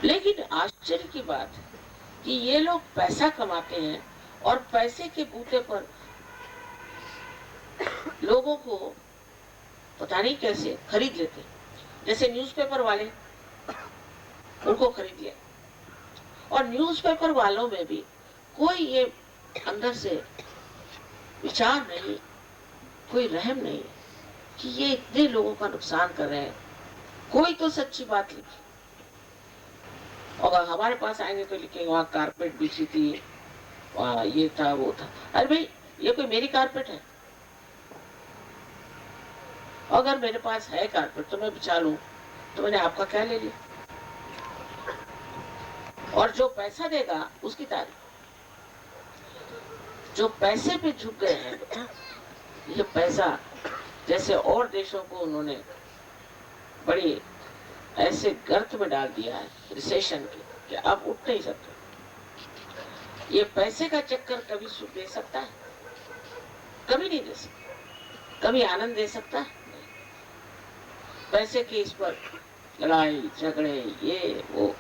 लेकिन आश्चर्य की बात है कि ये लोग पैसा कमाते हैं और पैसे के बूते पर लोगों को पता नहीं कैसे खरीद लेते हैं। जैसे न्यूज़पेपर वाले, उनको खरीद लिया, और न्यूज़पेपर वालों में भी कोई ये अंदर से विचार नहीं, कोई रहम नहीं कि ये इतने लोगों का नुकसान कर रहे हैं। कोई तो सच्ची बात लिखी, और हमारे पास आएंगे तो लिखेंगे वहां कारपेट बिछी थी, वहां ये था वो था। अरे भाई, ये कोई मेरी कारपेट है? अगर मेरे पास है कारपेट तो मैं बिछा लूं, तो मैंने आपका क्या ले लिया? और जो पैसा देगा उसकी तारीफ। जो पैसे पे झुक गए हैं, ये पैसा जैसे और देशों को उन्होंने बड़ी ऐसे गर्त में डाल दिया है रिसेशन के, कि अब उठ नहीं सकते। ये पैसे का चक्कर कभी सुख दे सकता है? कभी नहीं दे सकता। कभी आनंद दे सकता है? पैसे की इस पर लड़ाई झगड़े ये वो,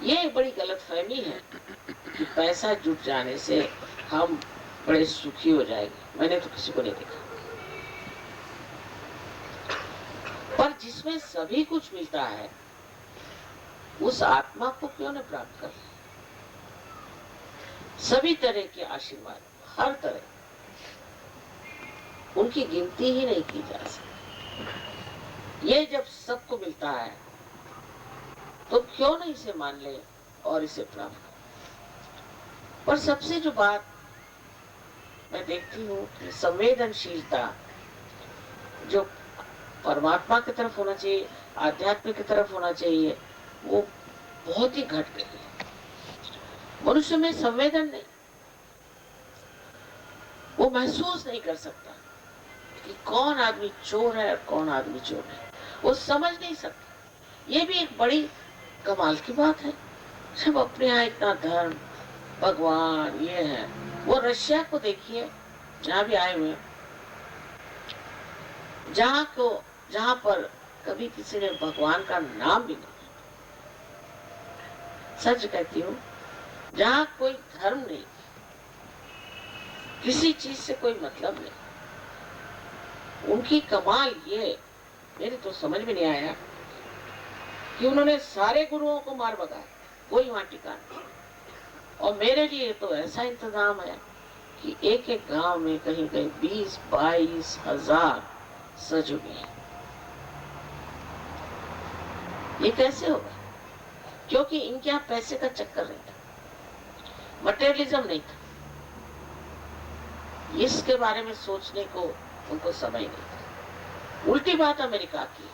ये बड़ी गलतफहमी है कि पैसा जुट जाने से हम बड़े सुखी हो जाएंगे। मैंने तो किसी को नहीं देखा। पर जिसमें सभी कुछ मिलता है, उस आत्मा को क्यों न प्राप्त कर? सभी तरह के आशीर्वाद, हर तरह, उनकी गिनती ही नहीं की जा सकती। ये जब सबको मिलता है तो क्यों नहीं इसे मान ले और इसे प्राप्त कर? पर सबसे जो बात मैं देखती हूँ कि संवेदनशीलता जो परमात्मा की तरफ होना चाहिए, आध्यात्म की तरफ होना चाहिए, वो बहुत ही घट गई है। मनुष्य में संवेदन नहीं, वो महसूस नहीं कर सकता कि कौन आदमी चोर है और कौन आदमी चोर है। वो समझ नहीं सकता। ये भी एक बड़ी कमाल की बात है। सब अपने यहाँ इतना धर्म, भगवान ये है। वो रशिया को देखिए, जहाँ भी आए हुए, जहाँ पर कभी किसी ने भगवान का नाम भी नहीं, सच कहती हूँ, जहाँ कोई धर्म नहीं, किसी चीज से कोई मतलब नहीं, उनकी कमाल ये मेरी तो समझ में नहीं आया कि उन्होंने सारे गुरुओं को मार भगाया, कोई वहां टिका नहीं। और मेरे लिए तो ऐसा इंतजाम है कि एक एक गांव में कहीं कहीं 20-22 हजार सजुगे हैं। ये कैसे होगा? क्योंकि इनके यहाँ पैसे का चक्कर नहीं था, मटेरियलिज्म नहीं था, इसके बारे में सोचने को उनको समय नहीं था। उल्टी बात अमेरिका की,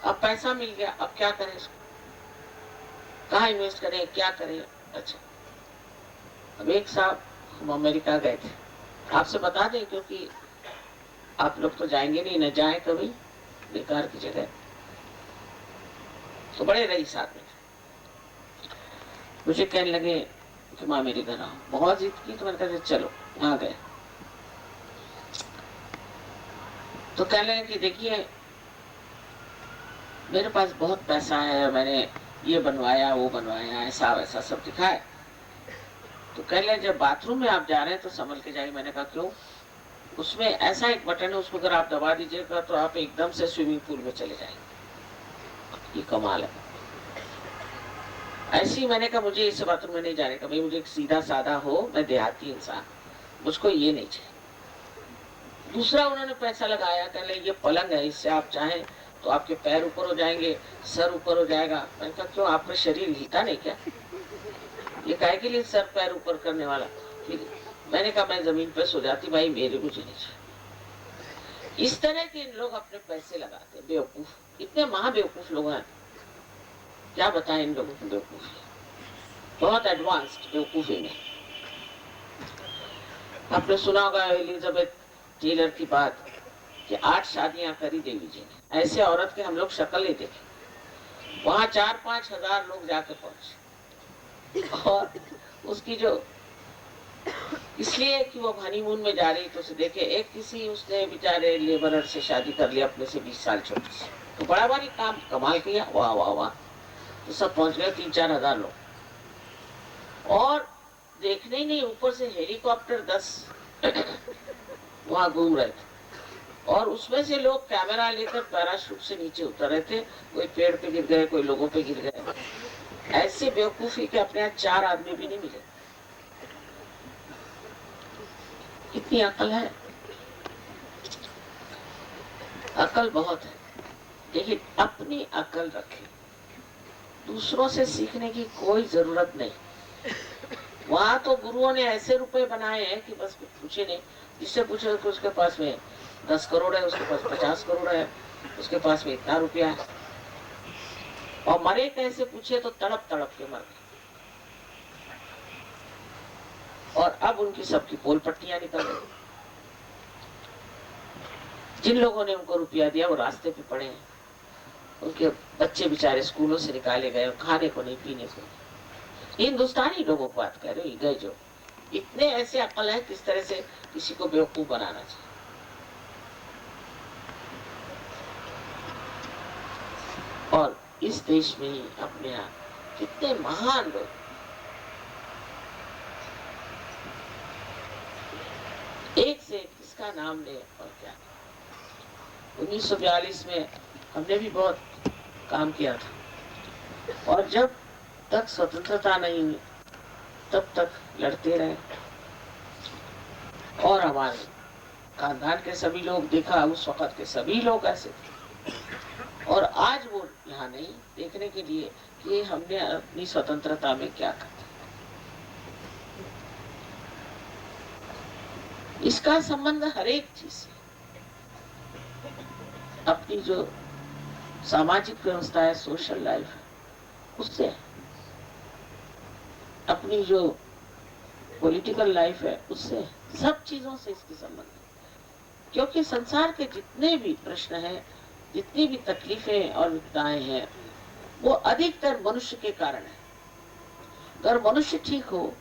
अब पैसा मिल गया, अब क्या करें इसको, कहाँ इन्वेस्ट करें, क्या करें? अच्छा, अब एक साहब, हम अमेरिका गए थे, आपसे बता दें क्योंकि आप लोग तो जाएंगे नहीं, न जाए कभी बेकार की जगह। तो बड़े रईस आदमी थे, मुझे कहने लगे कि माँ मेरे घर आओ। बहुत जिद की तो मैंने कहा चलो। वहां गए तो कहने लगे कि देखिए मेरे पास बहुत पैसा है, मैंने ये बनवाया वो बनवाया, ऐसा वैसा सब दिखाया। तो कहने लगे जब बाथरूम में आप जा रहे हैं तो संभल के जाइए। मैंने कहा क्यों? उसमें ऐसा एक बटन है, उसको अगर आप दबा दीजिएगा तो आप एकदम से स्विमिंग पूल में चले जाएंगे। ये कमाल है। ऐसी मैंने कहा मुझे इस बाथरूम में नहीं जाने का भाई, मुझे सीधा साधा हो, मैं देहाती इंसान, मुझको ये नहीं चाहिए। दूसरा उन्होंने पैसा लगाया, कहने ये पलंग है, इससे आप चाहें तो आपके पैर ऊपर हो जाएंगे, सर ऊपर हो जाएगा। मैंने कहा क्यों, आपका शरीर हिलता नहीं क्या? ये काहे के लिए सर पैर ऊपर करने वाला? फिर मैंने कहा मैं जमीन पर सो जाती भाई, मेरे मुझे नहीं चाहिए। इस तरह के इन लोग अपने पैसे लगाते, बेवकूफ, इतने महाबेवकूफ लोग हैं, क्या बताएं इन लोगों की बेवकूफी, बहुत एडवांस्ड बेवकूफी में। आपने सुना होगा एलिजाबेथ टेलर की बात कि 8 शादियां करी देवी जी ने। ऐसे औरत के हम लोग शक्ल नहीं देखे। वहां 4-5 हजार लोग जाके पहुंचे, और उसकी जो इसलिए कि वो हनीमून में जा रही तो उसे देखे, एक किसी उसने बेचारे लेबरर से शादी कर लिया, अपने से 20 साल छोटे से, तो बड़ा भारी काम कमाल किया, वाह वाह वाह। तो सब पहुंच गए, 3-4 हजार लोग, और देखने ही नहीं, ऊपर से हेलीकॉप्टर 10 वहां घूम रहे थे, और उसमें से लोग कैमरा लेकर पैराशूट से नीचे उतर रहे थे, कोई पेड़ पे गिर गए, कोई लोगों पे गिर गए। ऐसे बेवकूफी के अपने यहाँ 4 आदमी भी नहीं मिले। कितनी अकल है, अकल बहुत है, लेकिन अपनी अकल रखें, दूसरों से सीखने की कोई जरूरत नहीं। वहां तो गुरुओं ने ऐसे रुपए बनाए हैं कि बस पूछे नहीं, जिससे पूछे कि उसके पास में 10 करोड़ है, उसके पास 50 करोड़ है, उसके पास में इतना रुपया है, और मरे कैसे पूछे तो तड़प तड़प के मर गए, और अब उनकी सबकी पोल पट्टियां निकल गई। जिन लोगों ने उनको रुपया दिया वो रास्ते पे पड़े हैं, उनके बच्चे बेचारे स्कूलों से निकाले गए, खाने को नहीं, पीने को नहीं। हिंदुस्तानी लोगों को बात कर रहे हो, गए जो इतने ऐसे अकल है किस तरह से किसी को बेवकूफ बनाना चाहिए। और इस देश में ही अपने यहाँ कितने महान लोग, एक से एक किसका नाम ले और क्या। 1942 में हमने भी बहुत काम किया था, और जब तक स्वतंत्रता नहीं हुई तब तक लड़ते रहे, और हमारे खानदान के सभी लोग, देखा उस वक्त के सभी लोग ऐसे थे, और आज वो यहाँ नहीं देखने के लिए कि हमने अपनी स्वतंत्रता में क्या कहा। इसका संबंध हर एक चीज से, अपनी जो सामाजिक व्यवस्था है, सोशल लाइफ है, उससे, अपनी जो पॉलिटिकल लाइफ है उससे, सब चीजों से इसके संबंध है। क्योंकि संसार के जितने भी प्रश्न हैं, जितनी भी तकलीफें और विपदाएं हैं, वो अधिकतर मनुष्य के कारण है। अगर मनुष्य ठीक हो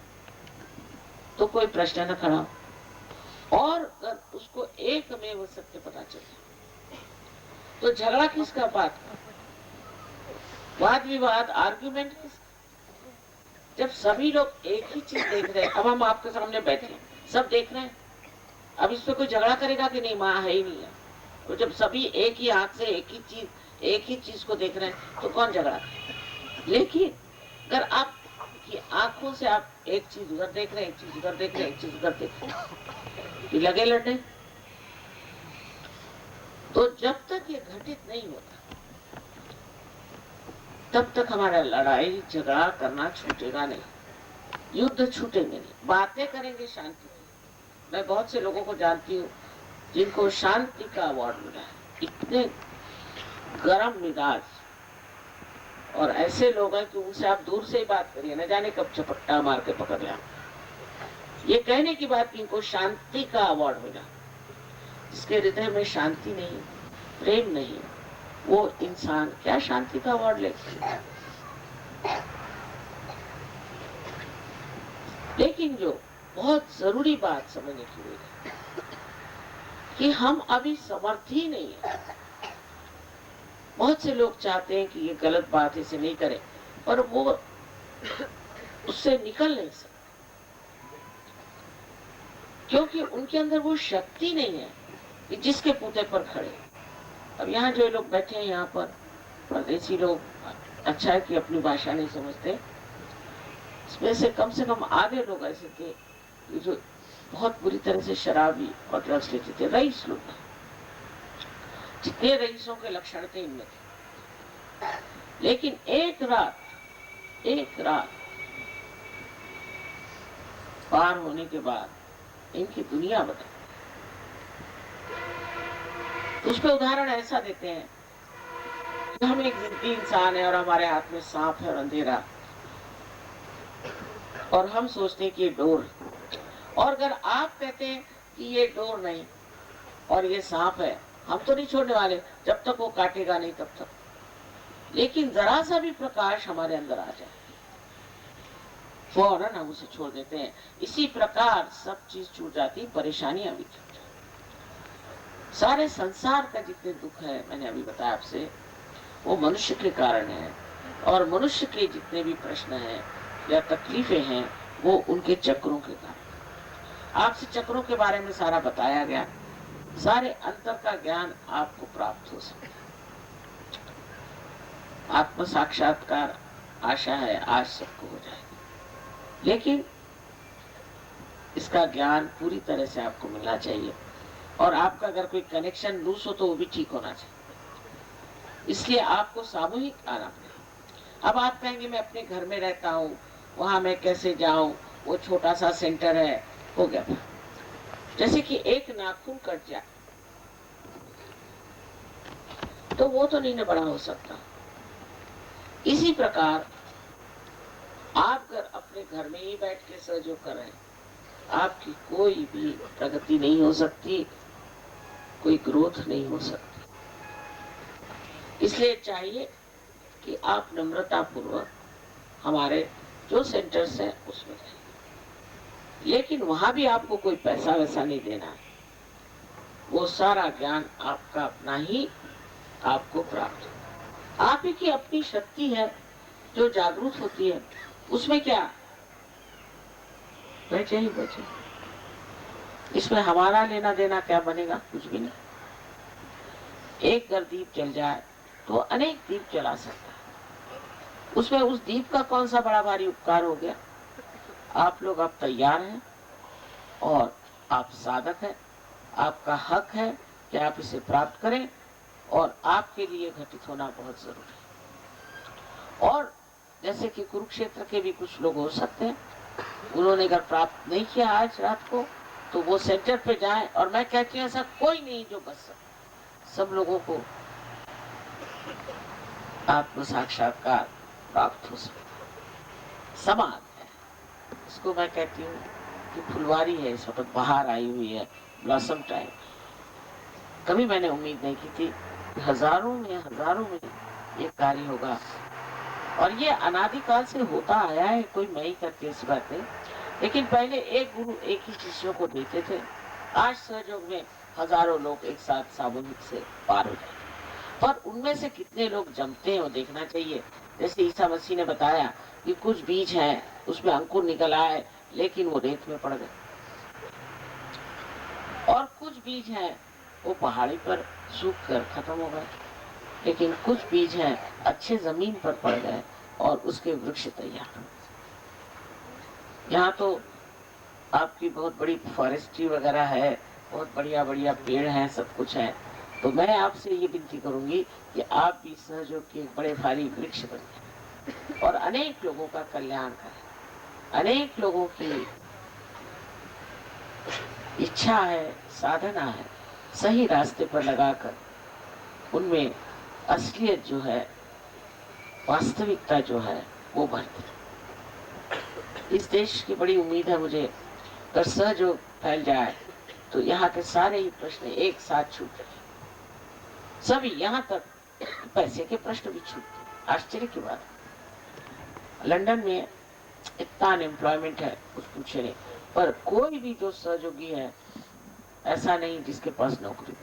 तो कोई प्रश्न न खड़ा, और अगर उसको एक में वो सत्य पता चले तो झगड़ा किसका, बात का वाद विवाद, आर्ग्यूमेंट किसका। जब सभी लोग एक ही चीज देख रहे हैं, अब हम आपके सामने बैठे हैं, सब देख रहे हैं, अब इस पे कोई झगड़ा करेगा कि नहीं, माँ है ही नहीं है। तो जब सभी एक ही आंख से एक ही चीज को देख रहे हैं तो कौन झगड़ा करेगा। लेकिन अगर आप की आंखों से आप एक चीज उधर देख रहे हैं, एक चीज उधर देख रहे हैं, एक चीज उधर देख रहे हैं, तो लगे लड़ने। तो जब तक ये घटित नहीं होता तब तक हमारा लड़ाई झगड़ा करना छूटेगा नहीं, युद्ध छूटेंगे नहीं, बातें करेंगे शांति की। मैं बहुत से लोगों को जानती हूँ जिनको शांति का अवार्ड मिला है, इतने गरम मिजाज, और ऐसे लोग हैं कि उनसे आप दूर से ही बात करिए, न जाने कब चपट्टा मार के पकड़ लिया। ये कहने की बात कि इनको शांति का अवार्ड मिला, जिसके हृदय में शांति नहीं, प्रेम नहीं, वो इंसान क्या शांति का अवार्ड लेगा। लेकिन जो बहुत जरूरी बात समझने की है कि हम अभी समर्थ ही नहीं है। बहुत से लोग चाहते हैं कि ये गलत बात इसे नहीं करें, पर वो उससे निकल नहीं सकते, क्योंकि उनके अंदर वो शक्ति नहीं है कि जिसके पूते पर खड़े। अब यहाँ जो लोग बैठे हैं, यहाँ पर परदेसी लोग, अच्छा है कि अपनी भाषा नहीं समझते, इसमें से कम आधे लोग ऐसे थे जो बहुत बुरी तरह से शराबी और ड्रग्स लेते थे। रईस लोग, जितने रईसों के लक्षण थे इनमें थे। लेकिन एक रात पार होने के बाद इनकी दुनिया बदल। उस पर उदाहरण ऐसा देते हैं कि हम एक जिद्दी इंसान है और हमारे हाथ में सांप है और अंधेरा, और हम सोचते हैं कि ये डोर, और अगर आप कहते हैं कि ये डोर नहीं और ये सांप है, हम तो नहीं छोड़ने वाले जब तक वो काटेगा नहीं तब तक। लेकिन जरा सा भी प्रकाश हमारे अंदर आ जाए, फौरन हम उसे छोड़ देते हैं। इसी प्रकार सब चीज छूट जाती, परेशानियां भी छूट जाती। सारे संसार का जितने दुख है, मैंने अभी बताया आपसे, वो मनुष्य के कारण है। और मनुष्य के जितने भी प्रश्न हैं या तकलीफें हैं वो उनके चक्रों के कारण। आपसे चक्रों के बारे में सारा बताया गया, सारे अंतर का ज्ञान आपको प्राप्त हो सके। आत्म साक्षात्कार आशा है आज सबको हो जाएगी, लेकिन इसका ज्ञान पूरी तरह से आपको मिलना चाहिए और आपका अगर कोई कनेक्शन लूज हो तो वो भी ठीक होना चाहिए। इसलिए आपको सामूहिक आना पड़ेगा। अब आप कहेंगे मैं अपने घर में रहता हूँ, वहां मैं कैसे जाऊं, वो छोटा सा सेंटर है, हो गया। जैसे कि एक नाखून कट जाए तो वो तो नहीं न बड़ा हो सकता। इसी प्रकार आप अगर अपने घर में ही बैठ के सहयोग कर रहे हैं, आपकी कोई भी प्रगति नहीं हो सकती, कोई ग्रोथ नहीं हो सकती। इसलिए चाहिए कि आप नम्रता पूर्वक हमारे जो सेंटर्स हैं उसमें रहें, लेकिन वहां भी आपको कोई पैसा वैसा नहीं देना है। वो सारा ज्ञान आपका अपना ही आपको प्राप्त हो। आप ही की अपनी शक्ति है जो जागरूक होती है, उसमें क्या बचे ही बचे। इसमें हमारा लेना देना क्या बनेगा? कुछ भी नहीं। एक अगर दीप जल जाए तो अनेक दीप जला सकता है, उसमें उस दीप का कौन सा बड़ा भारी उपकार हो गया? आप लोग अब तैयार हैं और आप साधक हैं, आपका हक है कि आप इसे प्राप्त करें और आपके लिए घटित होना बहुत जरूरी है। और जैसे कि कुरुक्षेत्र के भी कुछ लोग हो सकते हैं, उन्होंने अगर प्राप्त नहीं किया आज रात को तो वो सेंटर पे जाएं, और मैं कहती हूँ ऐसा कोई नहीं जो बच सकता। सब लोगों को आत्म साक्षात्कार प्राप्त हो सकता। समान है, इसको मैं कहती हूँ कि फुलवारी है, इस वक्त बाहर आई हुई है, ब्लॉसम टाइम। कभी मैंने उम्मीद नहीं की थी कि हजारों में ये कार्य होगा, और ये अनादिकाल से होता आया है। कोई मैं ही करती ऐसी बात नहीं, लेकिन पहले एक गुरु एक ही शिष्यों को देते थे। आज सहयोग में हजारों लोग एक साथ सामूहिक से पार हो जाते, पर उनमें से कितने लोग जमते हैं वो देखना चाहिए। जैसे ईसा मसीह ने बताया कि कुछ बीज हैं, उसमें अंकुर निकल आए लेकिन वो रेत में पड़ गए, और कुछ बीज हैं वो पहाड़ी पर सूख कर खत्म हो गए, लेकिन कुछ बीज हैं अच्छे जमीन पर पड़ गए और उसके वृक्ष तैयार। यहाँ तो आपकी बहुत बड़ी फॉरेस्ट्री वगैरह है, बहुत बढ़िया बढ़िया पेड़ हैं, सब कुछ है। तो मैं आपसे ये विनती करूंगी कि आप भी सहयोग के बड़े भारी वृक्ष बन जाए और अनेक लोगों का कल्याण करें। अनेक लोगों की इच्छा है, साधना है, सही रास्ते पर लगाकर उनमें असलियत जो है, वास्तविकता जो है वो बढ़ती। इस देश की बड़ी उम्मीद है मुझे, अगर सहयोग फैल जाए तो यहाँ के सारे ही प्रश्न एक साथ छूट जाए, सभी यहाँ तक पैसे के प्रश्न भी छूटते। आश्चर्य की बात, लंदन में इतना अनएम्प्लॉयमेंट है कुछ पूछे नहीं, पर कोई भी जो सहयोगी है ऐसा नहीं जिसके पास नौकरी।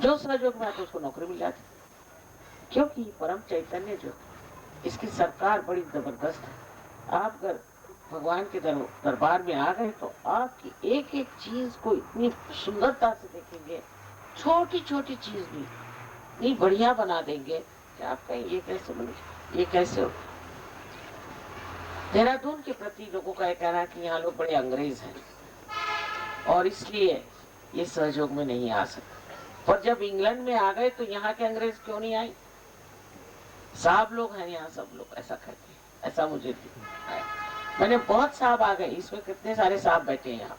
जो सहयोग में आता उसको नौकरी मिल जाती, क्योंकि परम चैतन्य जो इसकी सरकार बड़ी जबरदस्त है। आप अगर भगवान के दरबार में आ गए तो आपकी एक एक चीज को इतनी सुंदरता से देखेंगे, छोटी छोटी चीज भी इतनी बढ़िया बना देंगे कि आप कहें ये कैसे बने, ये कैसे हो। देहरादून के प्रति लोगों का यह कहना है कि यहाँ लोग बड़े अंग्रेज हैं और इसलिए ये सहयोग में नहीं आ सकते। पर जब इंग्लैंड में आ गए तो यहाँ के अंग्रेज क्यों नहीं आए? साहब लोग हैं यहाँ, सब लोग ऐसा कहते हैं, ऐसा मुझे मैंने बहुत साहब आ गए, इसमें कितने सारे साहब बैठे हैं यहाँ,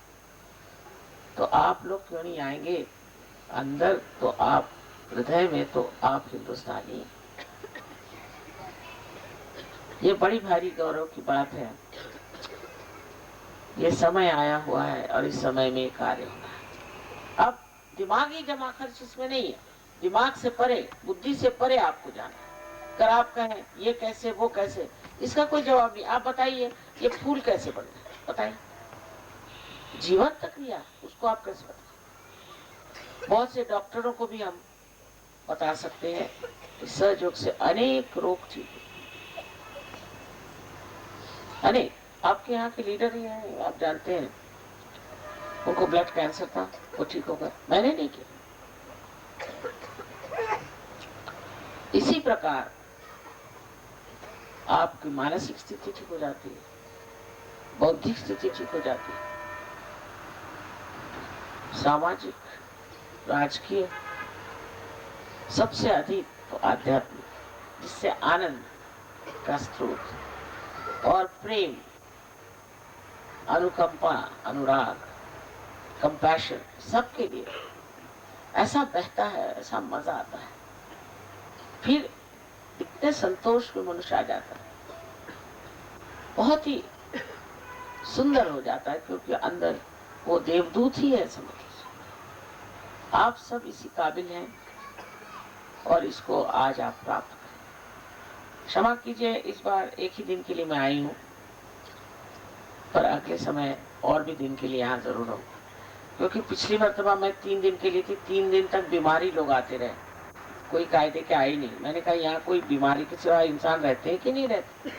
तो आप लोग क्यों नहीं आएंगे अंदर? तो आप हृदय में तो आप हिंदुस्तानी। ये बड़ी भारी गौरव की बात है। ये समय आया हुआ है और इस समय में कार्य होना है। अब दिमागी जमा खर्च इसमें नहीं है, दिमाग से परे, बुद्धि से परे आपको जाना है। अगर आप कहें ये कैसे वो कैसे, इसका कोई जवाब नहीं। आप बताइए ये फूल कैसे बनता है, बताइए जीवंत क्रिया, उसको आप कैसे बताइए? बहुत से डॉक्टरों को भी हम बता सकते हैं कि सहयोग से अनेक रोग ठीक अरे आपके यहाँ के लीडर ही हैं, आप जानते हैं, उनको ब्लड कैंसर था, वो ठीक हो गया, मैंने नहीं किया। इसी प्रकार आपकी मानसिक स्थिति ठीक हो जाती है, बौद्धिक स्थिति ठीक हो जाती है, सामाजिक, राजकीय, सबसे अधिक तो आध्यात्मिक, जिससे आनंद का स्रोत और प्रेम, अनुकंपा, अनुराग, कंपैशन सबके लिए ऐसा बहता है, ऐसा मजा आता है, फिर इतने संतोष में मनुष्य आ जाता है, बहुत ही सुंदर हो जाता है, क्योंकि अंदर वो देवदूत ही है। समझ आप सब इसी काबिल हैं और इसको आज आप प्राप्त करें। क्षमा कीजिए, इस बार एक ही दिन के लिए मैं आई हूँ, पर अगले समय और भी दिन के लिए यहाँ जरूर हूँ, क्योंकि पिछली मर्तबा मैं 3 दिन के लिए थी, 3 दिन तक बीमारी लोग आते रहे, कोई कायदे के आई नहीं। मैंने कहा यहाँ कोई बीमारी के सिवा इंसान रहते हैं कि नहीं रहते।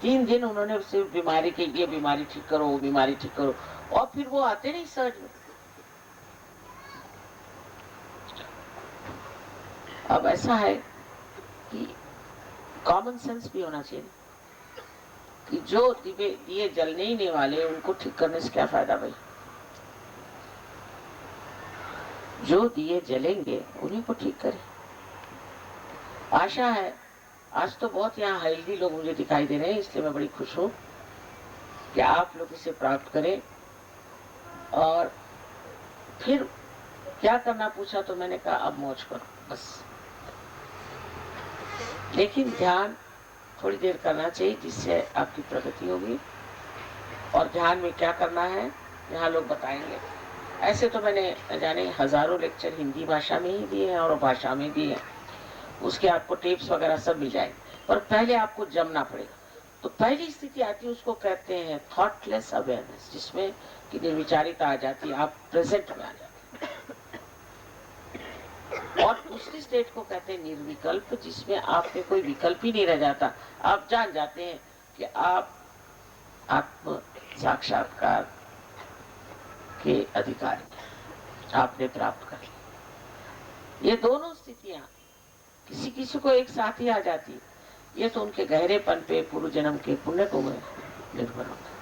3 दिन उन्होंने सिर्फ बीमारी के, ये बीमारी ठीक करो, वो बीमारी ठीक करो, और फिर वो आते नहीं सहज में। अब ऐसा है कि कॉमन सेंस भी होना चाहिए कि जो दिए जलने ही नहीं वाले, उनको ठीक करने से क्या फायदा भाई। जो दिए जलेंगे उन्हीं को ठीक करें। आशा है, आज तो बहुत यहाँ हेल्दी लोग मुझे दिखाई दे रहे हैं, इसलिए मैं बड़ी खुश हूँ कि आप लोग इसे प्राप्त करें। और फिर क्या करना पूछा तो मैंने कहा अब मौज करो बस, लेकिन ध्यान थोड़ी देर करना चाहिए, जिससे आपकी प्रगति होगी। और ध्यान में क्या करना है यहाँ लोग बताएंगे। ऐसे तो मैंने जाने हजारों लेक्चर हिंदी भाषा में ही दिए हैं और भाषा में दिए हैं, उसके आपको टेप्स वगैरह सब मिल जाएंगे, पर पहले आपको जमना पड़ेगा। तो पहली स्थिति आती है, उसको कहते हैं थॉटलेस अवेयरनेस, जिसमें कि निर्विचारिता आ जाती है, आप प्रेजेंट में आ जाते हैं। और दूसरी स्टेट को कहते हैं निर्विकल्प, जिसमें आप में कोई विकल्प ही नहीं रह जाता, आप जान जाते हैं कि आप आत्म साक्षात्कार के अधिकारी आपने प्राप्त कर लिया। ये दोनों स्थितियां किसी किसी को एक साथ ही आ जाती है, ये तो उनके गहरेपन पे, पूर्व जन्म के पुण्य को निर्भर होता है।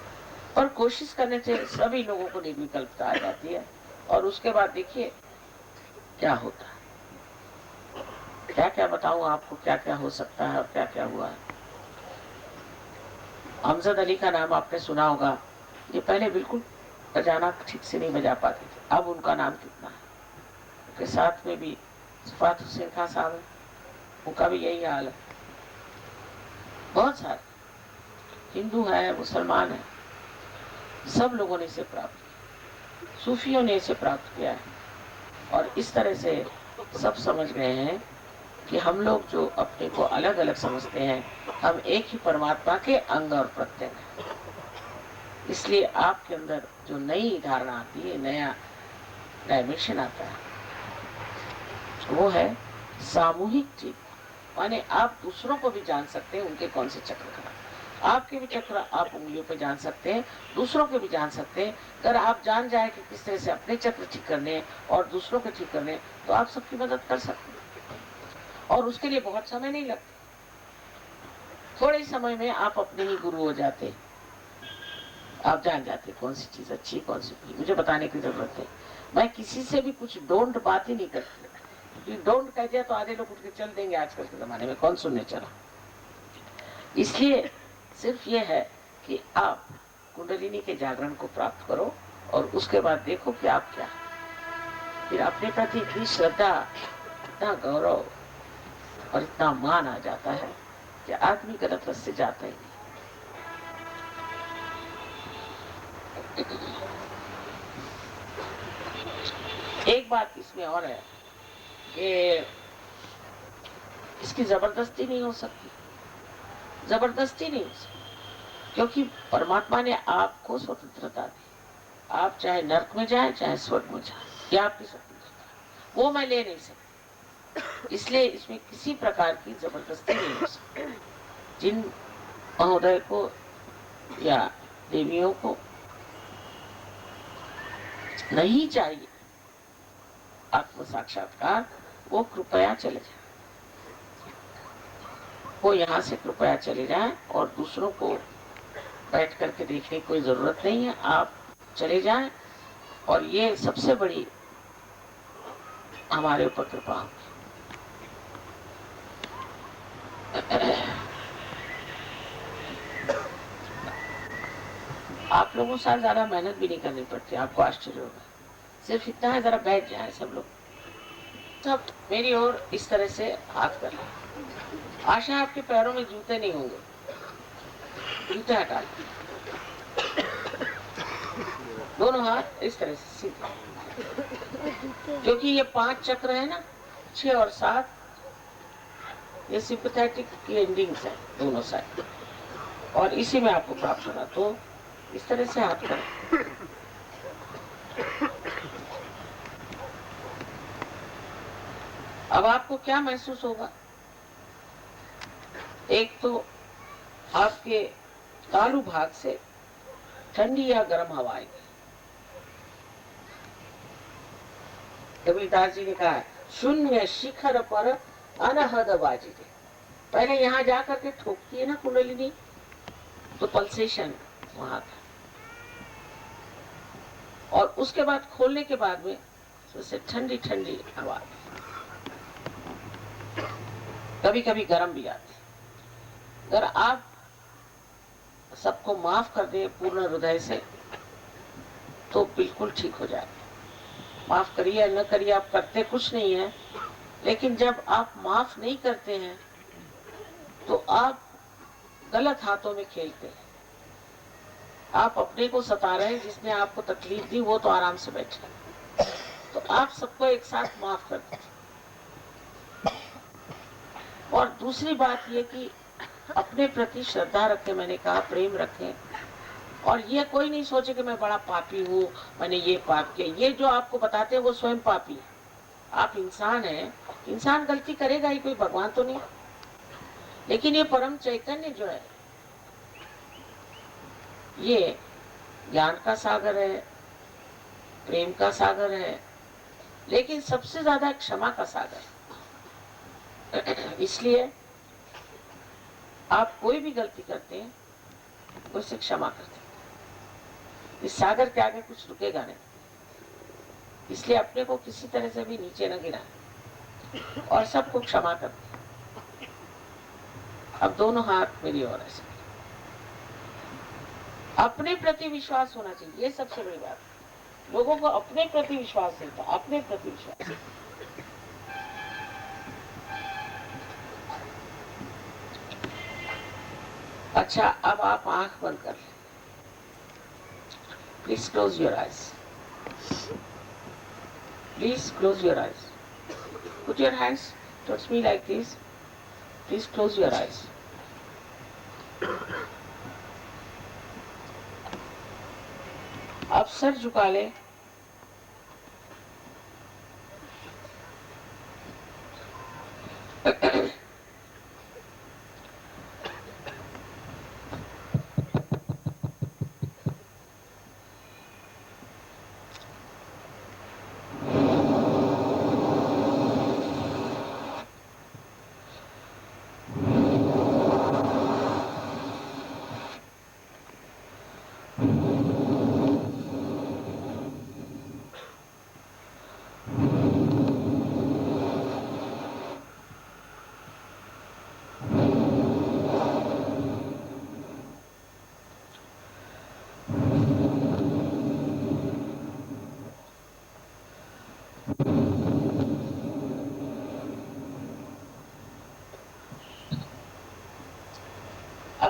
और कोशिश करने से सभी लोगों को निर्विकल्पता आ जाती है। और उसके बाद देखिए क्या होता है, क्या क्या बताऊं आपको, क्या क्या हो सकता है और क्या क्या हुआ है। अमजद अली का नाम आपने सुना होगा, ये पहले बिल्कुल बजाना ठीक से नहीं बजा पाते थे, अब उनका नाम कितना है। उनके साथ में भी सफात हुसैन खान साहब है, उनका भी यही हाल है। बहुत सारे हिंदू है, मुसलमान है, सब लोगों ने इसे प्राप्त किया, सूफियों ने इसे प्राप्त किया है। और इस तरह से सब समझ गए हैं कि हम लोग जो अपने को अलग अलग समझते हैं, हम एक ही परमात्मा के अंग और प्रत्यंग हैं। इसलिए आपके अंदर जो नई धारणा आती है, नया डायमेंशन आता है, वो है सामूहिक चीज। माने आप दूसरों को भी जान सकते हैं, उनके कौन से चक्र खराब, आपके भी चक्र आप उंगलियों पे जान सकते हैं, दूसरों के भी जान सकते हैं। अगर आप जान जाए कि किस तरह से अपने चक्र ठीक करने और दूसरों के ठीक करने, तो आप सबकी मदद कर सकते हैं। और उसके लिए बहुत समय नहीं लगता, थोड़े समय में आप अपने ही गुरु हो जाते हैं। आप जान जाते कौन सी चीज अच्छी, कौन सी बुरी, मुझे बताने की जरूरत है। मैं किसी से भी कुछ डोंट बात ही नहीं करती, डोंट कह दिया तो आधे लोग उठ के चल देंगे, आजकल के जमाने में कौन सुनने चला। इसलिए सिर्फ ये है कि आप कुंडलिनी के जागरण को प्राप्त करो और उसके बाद देखो कि आप क्या, फिर अपने प्रति इतनी श्रद्धा, इतना गौरव और इतना मान आ जाता है कि आदमी गलत रास्ते जाता ही नहीं। एक बात इसमें और है कि इसकी जबरदस्ती नहीं हो सकती, जबरदस्ती नहीं हो सकती, क्योंकि परमात्मा ने आपको स्वतंत्रता दी। आप चाहे नरक में जाए चाहे स्वर्ग में जाए, ये आपकी स्वतंत्रता, वो मैं ले नहीं सकती। इसलिए इसमें किसी प्रकार की जबरदस्ती नहीं हो सकती। जिन महोदय को या देवियों को नहीं चाहिए आत्म साक्षात्कार, वो कृपया चले जाए, वो यहाँ से कृपया चले जाए और दूसरों को बैठ करके देखने की कोई जरूरत नहीं है। आप चले जाएं और ये सबसे बड़ी हमारे ऊपर कृपा होगी। आप लोगों से ज्यादा मेहनत भी नहीं करनी पड़ती, आपको आश्चर्य होगा। सिर्फ इतना है, जरा बैठ जाए सब लोग, तब मेरी ओर इस तरह से हाथ कर लें। आशा आपके पैरों में जूते नहीं होंगे, जूते हटा लें, दोनों हाथ इस तरह से सीधे, क्योंकि ये 5 चक्र है ना, 6 और 7, ये सिंपैथेटिक की एंडिंग्स है दोनों साइड, और इसी में आपको प्राप्त होना। तो इस तरह से हाथ करें। अब आपको क्या महसूस होगा? एक तो आपके तालु भाग से ठंडी या गर्म हवा आएगी। कबीरदास जी ने कहा है, शून्य शिखर पर अनहद बाजिरे। पहले यहाँ जाकर के ठोकती है ना कुंडलिनी, तो पल्सेशन वहां था, और उसके बाद खोलने के बाद में उससे ठंडी ठंडी हवा, कभी कभी गर्म भी आती। अगर आप सबको माफ कर दें पूर्ण हृदय से तो बिल्कुल ठीक हो जाए। माफ करिए या न करिए, आप करते कुछ नहीं है, लेकिन जब आप माफ नहीं करते हैं तो आप गलत हाथों में खेलते हैं। आप अपने को सता रहे हैं, जिसने आपको तकलीफ दी वो तो आराम से बैठे। तो आप सबको एक साथ माफ कर दीजिए। और दूसरी बात ये कि अपने प्रति श्रद्धा रखें, मैंने कहा प्रेम रखें, और ये कोई नहीं सोचे कि मैं बड़ा पापी हूँ, मैंने ये पाप किया। ये जो आपको बताते हैं वो स्वयं पापी है। आप इंसान हैं, इंसान गलती करेगा ही, कोई भगवान तो नहीं। लेकिन ये परम चैतन्य जो है, ये ज्ञान का सागर है, प्रेम का सागर है, लेकिन सबसे ज्यादा क्षमा का सागर है। इसलिए आप कोई भी गलती करते हैं, उससे क्षमा करते हैं। इस सागर के आगे कुछ रुकेगा नहीं, इसलिए अपने को किसी तरह से भी नीचे न गिराएं और सबको क्षमा करते हैं। अब दोनों हाथ मेरी ओर ऐसे, अपने प्रति विश्वास होना चाहिए, ये सबसे बड़ी बात। लोगों को अपने प्रति विश्वास नहीं था, अपने प्रति विश्वास। अच्छा, अब आप आंख बंद कर लें। Please close your eyes, please close your eyes. Put your hands towards me like this, please close your eyes. अब सर झुका ले,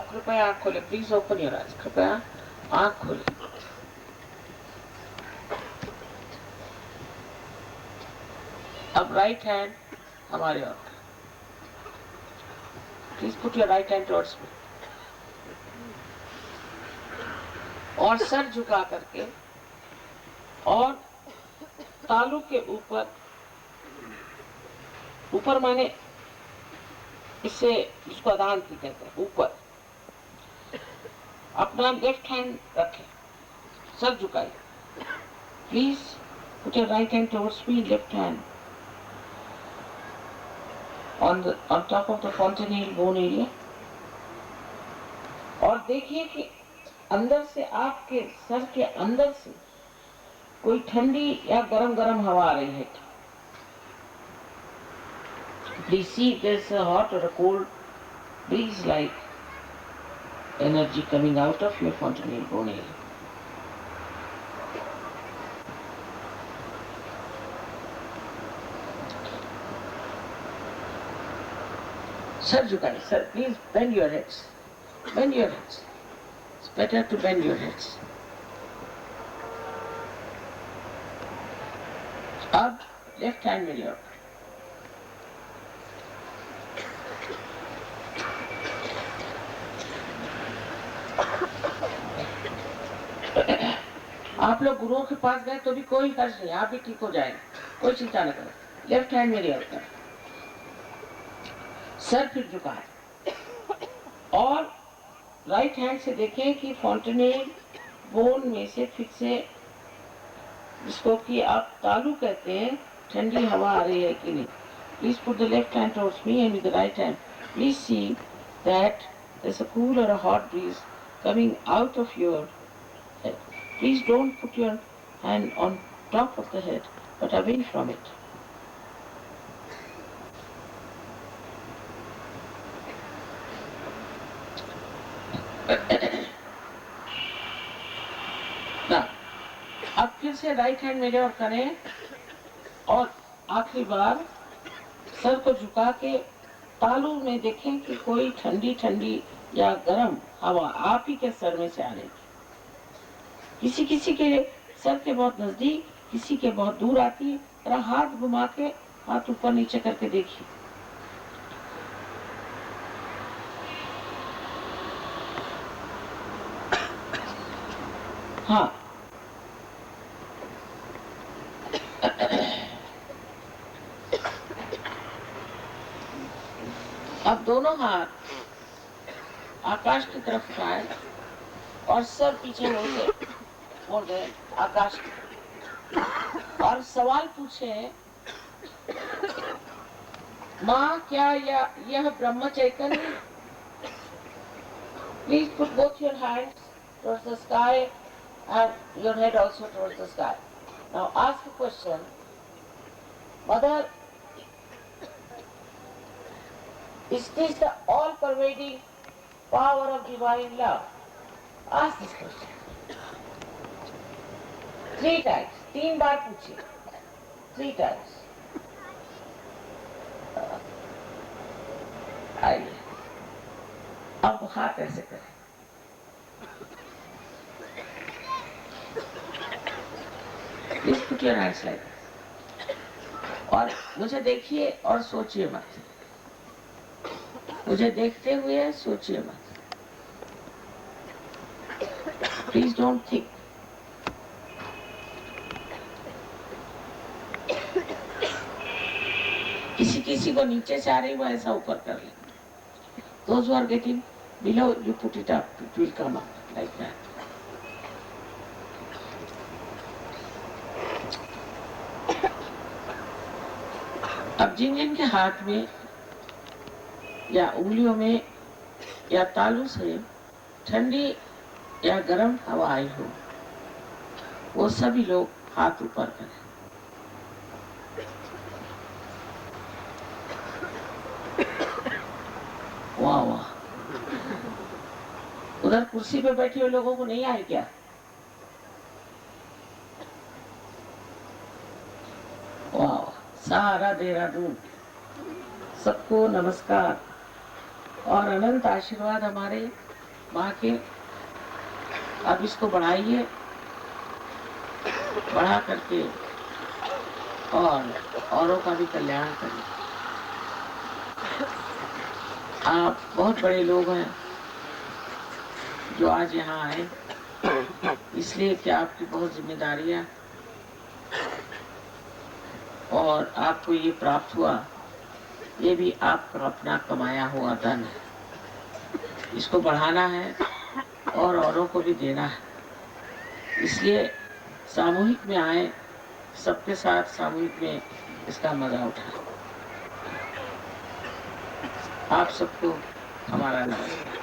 कृपया आंख खोले, प्लीज ओपन योर आईज, कृपया आंख खोले। अब राइट हैंड हमारे ओर, please put your right hand towards me, और सर झुका करके और तालू के ऊपर, ऊपर माने इससे, इसको अदान की कहते हैं, ऊपर अपना लेफ्ट हैंड रखें, सर झुकाइए। Please put your right hand towards me, left hand on top of the fontanelle bone area। और देखिए कि अंदर से, आपके सर के अंदर से कोई ठंडी या गरम गरम हवा आ रही है। Please see if there's a hot or a cold breeze like energy coming out of your fontanelle bone area। सर झुकाइए, सर please bend your heads, bend your heads, it's better to bend your heads. अब left hand में लियो। आप लोग गुरुओं के पास गए तो भी कोई हर्ज नहीं, आप भी ठीक हो जाएंगे, कोई चिंता न करें। लेफ्ट हैंड में लियो, सर फिर झुकाए और राइट हैंड से देखें कि fontanelle बोन में से फिर से, जिसको कि आप तालू कहते हैं, ठंडी हवा आ रही है कि नहीं। Please put the left hand towards me and with the right hand please see that there is a cool or a hot breeze coming out of your head। Please don't put your hand on top of the head but away from it। अब फिर से right hand मेरे और करें और आखिरी बार sir को झुका के तालू में देखें कि कोई ठंडी ठंडी या गर्म हवा आप ही के सर में से आ रही। किसी किसी के सर के बहुत नजदीक, किसी के बहुत दूर आती है। जरा हाथ घुमा के, हाथ ऊपर नीचे करके देखिए। हाँ, अब दोनों हाथ आकाश की तरफ उठाए और सर पीछे मोड़ दे आकाश की, और सवाल पूछे, माँ क्या यह ब्रह्म चैतन्य? Please put both your hands towards the sky and your head also towards the sky। Now ask a question, Mother, is this the all-pervading power of divine love? Ask this question 3 times, 3 बार पूछिए, 3 times। आइए, अब हाथ ऐसे करें, please put your hands like this. और मुझे देखिए और सोचिए मत, मुझे देखते हुए सोचिए मत। Please don't think. किसी किसी को नीचे से आ रही, वो ऐसा ऊपर कर ले। Those who are getting below, you put it up, it will come up like that। अब जिन जिन के हाथ में या उंगलियों में या तालू से ठंडी या गर्म हवा आई हो, वो सभी लोग हाथ ऊपर करें। वाह वाह, उधर कुर्सी पे बैठे हुए लोगों को नहीं आए क्या? वाह, सारा देहरादून, सबको नमस्कार और अनंत आशीर्वाद हमारे माँ के। अब इसको बढ़ाइए, बढ़ा करके और औरों का भी कल्याण करिए। आप बहुत बड़े लोग हैं जो आज यहाँ आए, इसलिए कि आपकी बहुत जिम्मेदारियाँ और आपको ये प्राप्त हुआ, ये भी आपका अपना कमाया हुआ धन है। इसको बढ़ाना है और औरों को भी देना है। इसलिए सामूहिक में आए, सबके साथ सामूहिक में इसका मजा उठाए। आप सबको हमारा नमस्कार।